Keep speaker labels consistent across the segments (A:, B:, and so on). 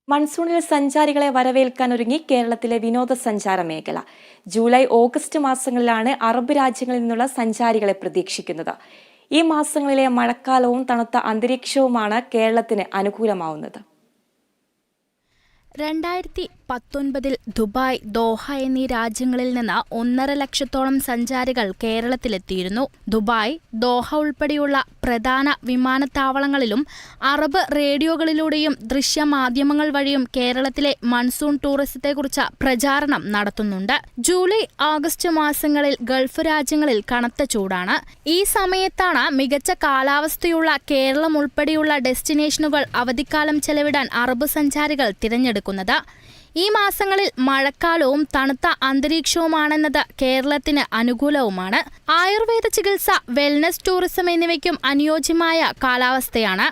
A: മൺസൂണിൽ സഞ്ചാരികളെ വരവേൽക്കാനൊരുങ്ങി കേരളത്തിലെ വിനോദസഞ്ചാര മേഖല. ജൂലൈ, ഓഗസ്റ്റ് മാസങ്ങളിലാണ് അറബ് രാജ്യങ്ങളിൽ നിന്നുള്ള സഞ്ചാരികളെ പ്രതീക്ഷിക്കുന്നത്. ഈ മാസങ്ങളിലെ മഴക്കാലവും തണുത്ത അന്തരീക്ഷവുമാണ് കേരളത്തിന് അനുകൂലമാവുന്നത്.
B: 2019 ദുബായ്, ദോഹ എന്നീ രാജ്യങ്ങളിൽ നിന്ന് 1.5 ലക്ഷത്തോളം സഞ്ചാരികൾ കേരളത്തിലെത്തിയിരുന്നു. ദുബായ്, ദോഹ ഉൾപ്പെടെയുള്ള പ്രധാന വിമാനത്താവളങ്ങളിലും അറബ് റേഡിയോകളിലൂടെയും ദൃശ്യമാധ്യമങ്ങൾ വഴിയും കേരളത്തിലെ മൺസൂൺ ടൂറിസത്തെക്കുറിച്ച് പ്രചാരണം നടത്തുന്നുണ്ട്. ജൂലൈ, ആഗസ്റ്റ് മാസങ്ങളിൽ ഗൾഫ് രാജ്യങ്ങളിൽ കനത്ത ചൂടാണ്. ഈ സമയത്താണ് മികച്ച കാലാവസ്ഥയുള്ള കേരളം ഉൾപ്പെടെയുള്ള ഡെസ്റ്റിനേഷനുകൾ അവധിക്കാലം ചെലവിടാൻ അറബ് സഞ്ചാരികൾ തിരഞ്ഞെടുക്കുന്നത്. ഈ മാസങ്ങളിൽ മഴക്കാലവും തണുത്ത അന്തരീക്ഷവുമാണെന്നത് കേരളത്തിന് അനുകൂലവുമാണ്. ആയുർവേദ ചികിത്സ, വെൽനസ് ടൂറിസം എന്നിവയ്ക്കും അനുയോജ്യമായ കാലാവസ്ഥയാണ്.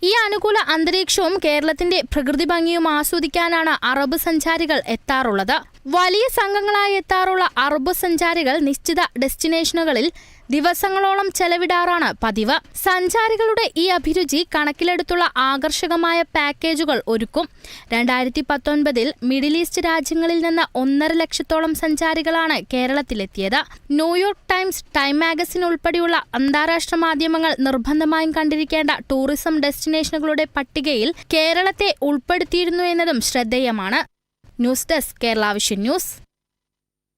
B: ഈ അനുകൂല അന്തരീക്ഷവും കേരളത്തിന്റെ പ്രകൃതി ഭംഗിയും ആസ്വദിക്കാനാണ് അറബ് സഞ്ചാരികൾ എത്താറുള്ളത്. വലിയ സംഘങ്ങളായി എത്താറുള്ള അറബ് സഞ്ചാരികൾ നിശ്ചിത ഡെസ്റ്റിനേഷനുകളിൽ ദിവസങ്ങളോളം ചെലവിടാറാണ് പതിവ്. സഞ്ചാരികളുടെ ഈ അഭിരുചി കണക്കിലെടുത്തുള്ള ആകർഷകമായ പാക്കേജുകൾ ഒരുക്കും. 2019 മിഡിൽ ഈസ്റ്റ് രാജ്യങ്ങളിൽ നിന്ന് 1.5 ലക്ഷത്തോളം സഞ്ചാരികളാണ് കേരളത്തിലെത്തിയത്. ന്യൂയോർക്ക് ടൈംസ്, ടൈം മാഗസിൻ ഉൾപ്പെടെയുള്ള അന്താരാഷ്ട്ര മാധ്യമങ്ങൾ നിർബന്ധമായും കണ്ടിരിക്കേണ്ട ടൂറിസം ഡെസ്റ്റിനേഷനുകളുടെ പട്ടികയിൽ കേരളത്തെ ഉൾപ്പെടുത്തിയിരുന്നു എന്നതും ശ്രദ്ധേയമാണ്. News desk, Kerala vision news.